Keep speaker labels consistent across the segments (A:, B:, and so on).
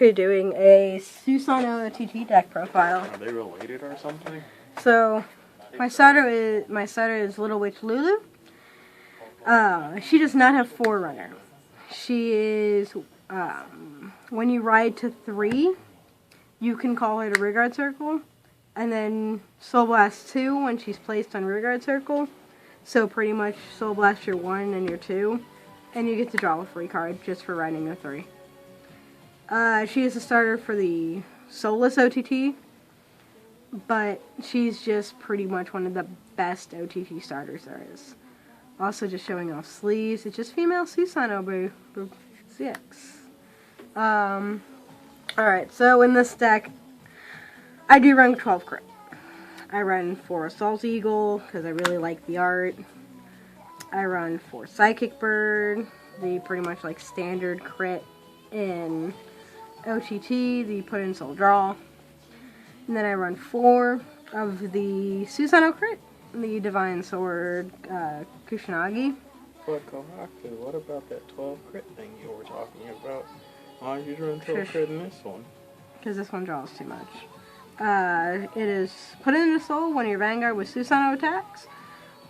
A: Kohaku doing a Susanoo OTT deck profile.
B: Are they related or something?
A: So, my starter is Little Witch Lulu. She does not have Forerunner. She is, when you ride to 3, you can call her to Rearguard Circle, and then Soul Blast 2 when she's placed on Rearguard Circle. So pretty much Soul Blast your 1 and your 2, and you get to draw a free card just for riding a 3. She is a starter for the Soulless OTT, but she's just pretty much one of the best OTT starters there is. Also just showing off sleeves. It's just female Susanoo G-BT05. Alright, so in this deck, I do run 12 crit. I run 4 Assault Eagle, because I really like the art. I run 4 Psychic Bird, the pretty much like standard crit in OTT, the put in soul draw. And then I run 4 of the Susanoo crit, the Divine Sword Kusanagi.
B: But Kohaku, what about that 12 crit thing you were talking about? Why aren't you doing 12 crit in this one?
A: Because this one draws too much. It is put into soul when your Vanguard with Susanoo attacks.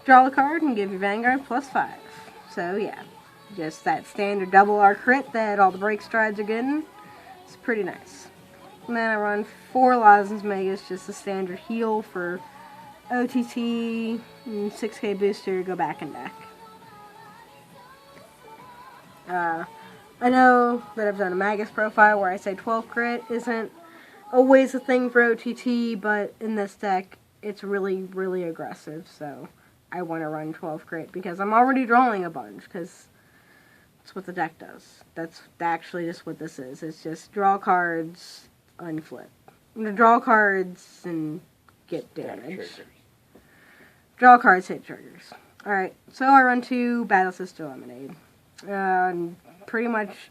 A: Draw a card and give your Vanguard +5. So yeah, just that standard double R crit that all the break strides are getting. It's pretty nice. And then I run 4 Lozens Megas, just a standard heal for OTT, and 6k booster, go back and deck. I know that I've done a Magus profile where I say 12 crit isn't always a thing for OTT, but in this deck, it's really, really aggressive, so I want to run 12 crit because I'm already drawing a bunch, because that's what the deck does. That's actually just what this is. It's just draw cards, unflip. Draw cards and get damage. Draw cards, hit triggers. Alright, so I run 2 Battle Sister Lemonade. Pretty much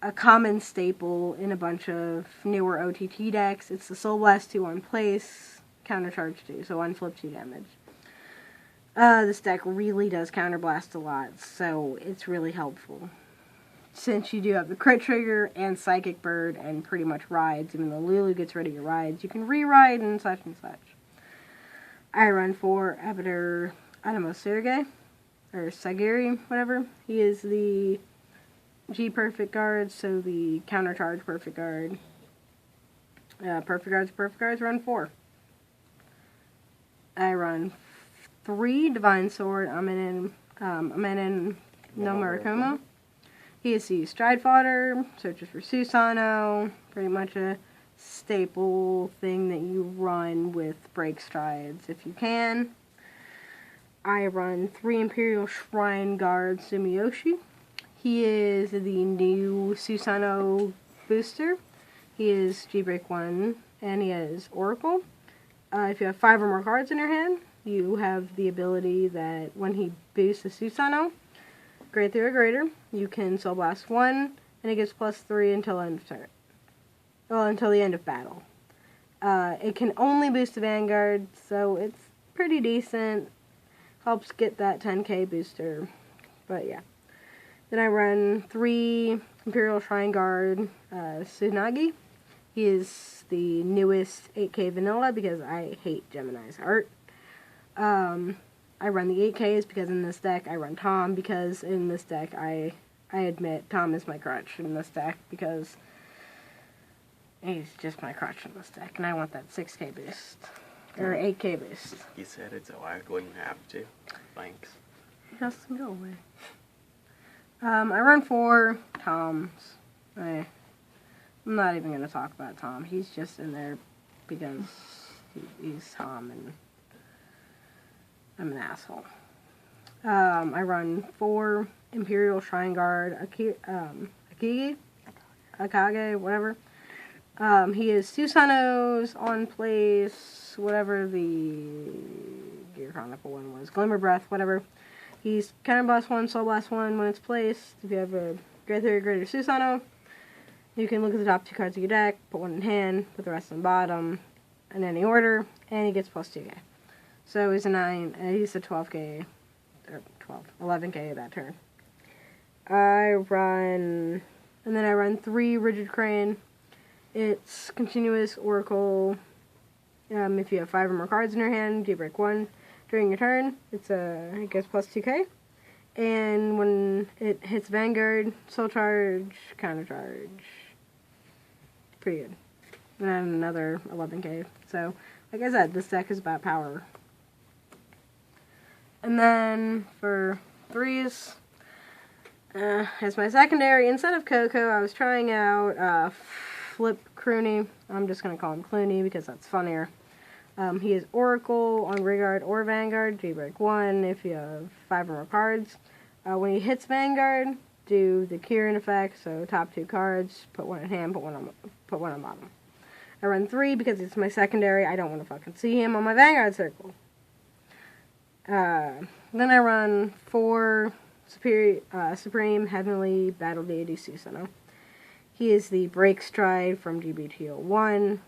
A: a common staple in a bunch of newer OTT decks. It's the Soul Blast 2 on place, counter charge 2, so unflip 2 damage. This deck really does counter blast a lot, so it's really helpful. Since you do have the crit trigger and Psychic Bird and pretty much rides, even though Lulu gets rid of your rides, you can re-ride and such and such. I run 4 Abadur Animo Sergei, or Sagiri, whatever. He is the G perfect guard, so the counter charge perfect guard. Perfect guards run 4. I run 3 Divine Sword Amenen no Murakumo. He is the Stride Fodder, searches for Susanoo, pretty much a staple thing that you run with break strides if you can. I run 3 Imperial Shrine Guard Sumiyoshi. He is the new Susanoo booster. He is G-Break 1, and he has Oracle. If you have 5 or more cards in your hand, you have the ability that when he boosts a Susanoo, grade 3 or greater, you can Soul Blast 1, and it gets +3 until end of turn. Well, until the end of battle. It can only boost the Vanguard, so it's pretty decent. Helps get that 10k booster, but yeah. Then I run 3 Imperial Shrine Guard Tsunagi. He is the newest 8k vanilla because I hate Gemini's art. I run the 8ks because in this deck I run Tom, because in this deck I admit Tom is my crutch in this deck because he's just my crutch in this deck, and I want that 6k boost. Or 8k boost.
B: You said it, so I wouldn't have to. Thanks.
A: Just go away. I run 4 Toms. I'm not even going to talk about Tom. He's just in there because he's Tom and I'm an asshole. I run 4 Imperial Shrine Guard Akage, whatever. He is Susanoo's on place, whatever the Gear Chronicle one was, Glimmer Breath, whatever. He's counter blast 1, soul blast 1 when it's placed. If you have a grade 3 or greater Susanoo, you can look at the top 2 cards of your deck, put 1 in hand, put the rest on the bottom, in any order, and he gets +2k. So he's a 9, he's a 12k, or 11k that turn. And then I run 3 Rigid Crane It's continuous Oracle. If you have 5 or more cards in your hand, you break 1 during your turn. It goes plus 2k. And when it hits Vanguard, Soul Charge, Counter Charge. Pretty good. And then another 11k. So, like I said, this deck is about power. And then for 3s, as my secondary, instead of Coco, I was trying out Flip Crooney. I'm just going to call him Clooney because that's funnier. He is Oracle on Vanguard or Vanguard. G-break 1 if you have 5 or more cards. When he hits Vanguard, do the Kieran effect. So top 2 cards, put 1 in hand, put one on bottom. I run 3 because it's my secondary. I don't want to fucking see him on my Vanguard circle. Then I run 4 Supreme Heavenly Battle Deity Susanoo. He is the Break Stride from G-BT01.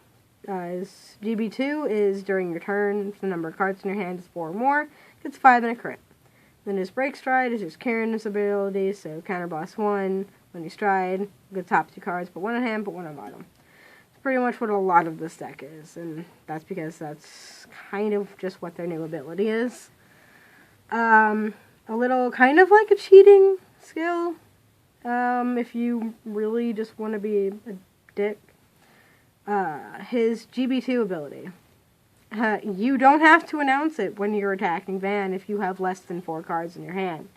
A: His GB2 is during your turn. If the number of cards in your hand is 4 or more, it's 5 and a crit. Then his Break Stride is his Kieran's ability, so counter boss 1. When you stride, the top 2 cards, put 1 in hand, put 1 on bottom. It's pretty much what a lot of this deck is, and that's because that's kind of just what their new ability is. A little kind of like a cheating skill, if you really just want to be a dick. His GB2 ability. You don't have to announce it when you're attacking Van if you have less than 4 cards in your hand.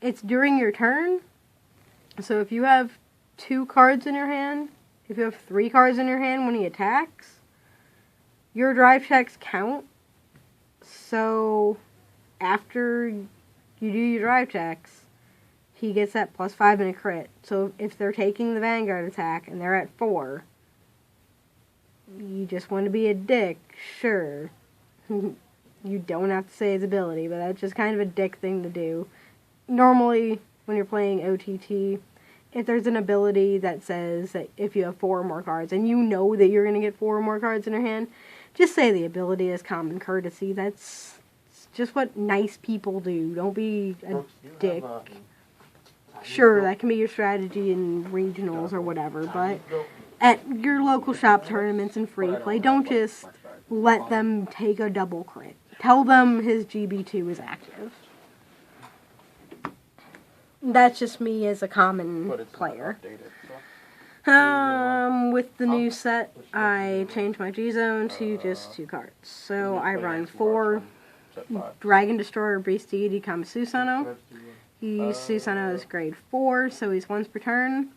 A: It's during your turn, so if you have 2 cards in your hand, if you have 3 cards in your hand when he attacks, your drive checks count. So after you do your drive checks, he gets that plus 5 and a crit. So if they're taking the Vanguard attack and they're at 4, you just want to be a dick, sure. You don't have to say his ability, but that's just kind of a dick thing to do. Normally, when you're playing OTT, if there's an ability that says that if you have 4 or more cards, and you know that you're going to get 4 or more cards in your hand, just say the ability is common courtesy. That's just what nice people do. Don't be a dick. Sure, that can be your strategy in regionals or whatever, but at your local shop tournaments and free play, don't just let them take a double crit. Tell them his GB2 is active. That's just me as a common player. With the new set, I changed my G-Zone to just 2 cards. So I run 4 Dragon Destroyer Beast Deity Susanoo. Susanoo is grade 4, so he's once per turn.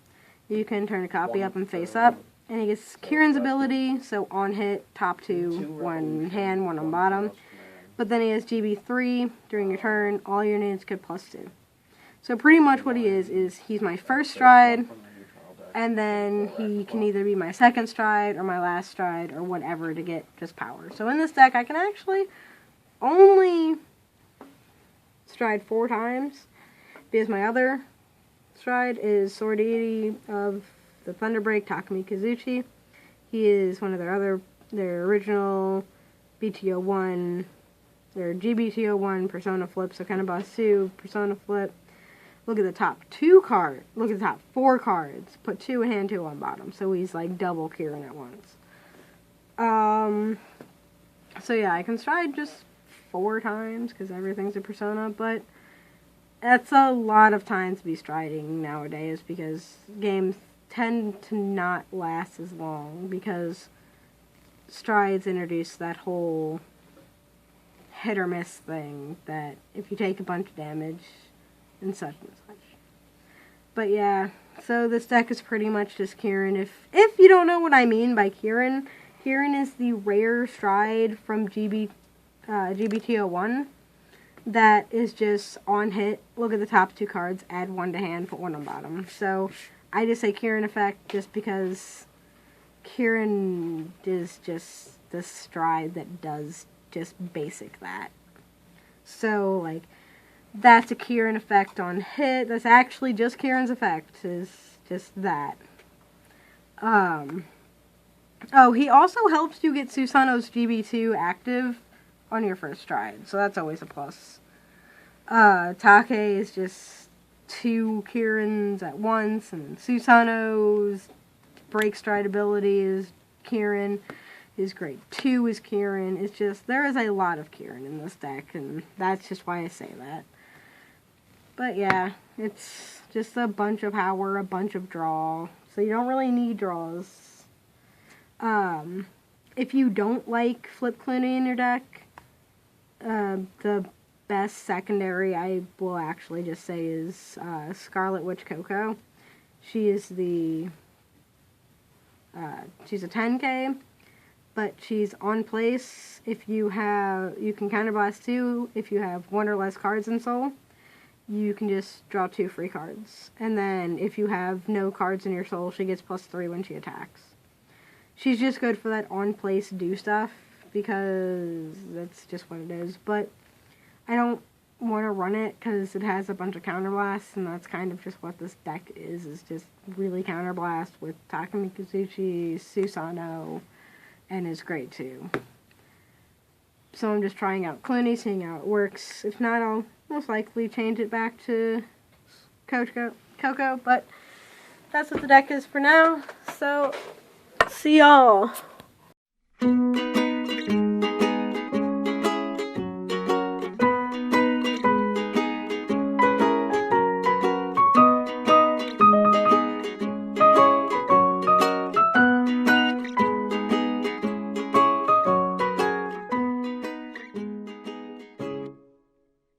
A: You can turn a copy up and face up. And he gets Kieran's ability, so on hit, top 2, 1 in hand, 1 on bottom. But then he has GB3, during your turn, all your units get plus 2. So pretty much what he is he's my first stride, and then he can either be my second stride, or my last stride, or whatever to get just power. So in this deck, I can actually only stride 4 times, because my other stride is Sword Deity of the Thunderbreak, Takumi Kazuchi. He is one of their original BT01, their GBT01 Persona Flip, so kind of boss 2, Persona Flip. Look at the top 2 cards, look at the top 4 cards, put 2 in hand, 2 on bottom, so he's like double Kieran at once. So yeah, I can stride just 4 times, because everything's a Persona, but that's a lot of time to be striding nowadays, because games tend to not last as long, because strides introduce that whole hit or miss thing, that if you take a bunch of damage, and such and such. But yeah, so this deck is pretty much just Kieran. If you don't know what I mean by Kieran, Kieran is the rare stride from GBT01 that is just on hit, look at the top 2 cards, add 1 to hand, put 1 on bottom. So I just say Kieran effect just because Kieran is just the stride that does just basic that. So like, that's a Kieran effect on hit. That's actually just Kieran's effect, is just that. Oh, he also helps you get Susanoo's GB2 active on your first stride, so that's always a plus. Take is just 2 Kierans at once, and Susanoo's break stride ability is Kieran. His grade 2 is Kieran. It's just, there is a lot of Kieran in this deck, and that's just why I say that. But yeah, it's just a bunch of power, a bunch of draw, so you don't really need draws. If you don't like Flip Clooney in your deck, the best secondary I will actually just say is Scarlet Witch Coco. She is she's a 10k, but she's on place. If you can counterblast 2 if you have 1 or less cards in Soul. You can just draw 2 free cards. And then if you have no cards in your Soul, she gets +3 when she attacks. She's just good for that on-place do stuff, because that's just what it is. But I don't want to run it because it has a bunch of counterblasts, and that's kind of just what this deck is just really counterblast with Takamikazuchi, Susanoo, and his grade 2. So I'm just trying out Clooney, seeing how it works. If not, I'll most likely change it back to Coco, but that's what the deck is for now. So, see y'all.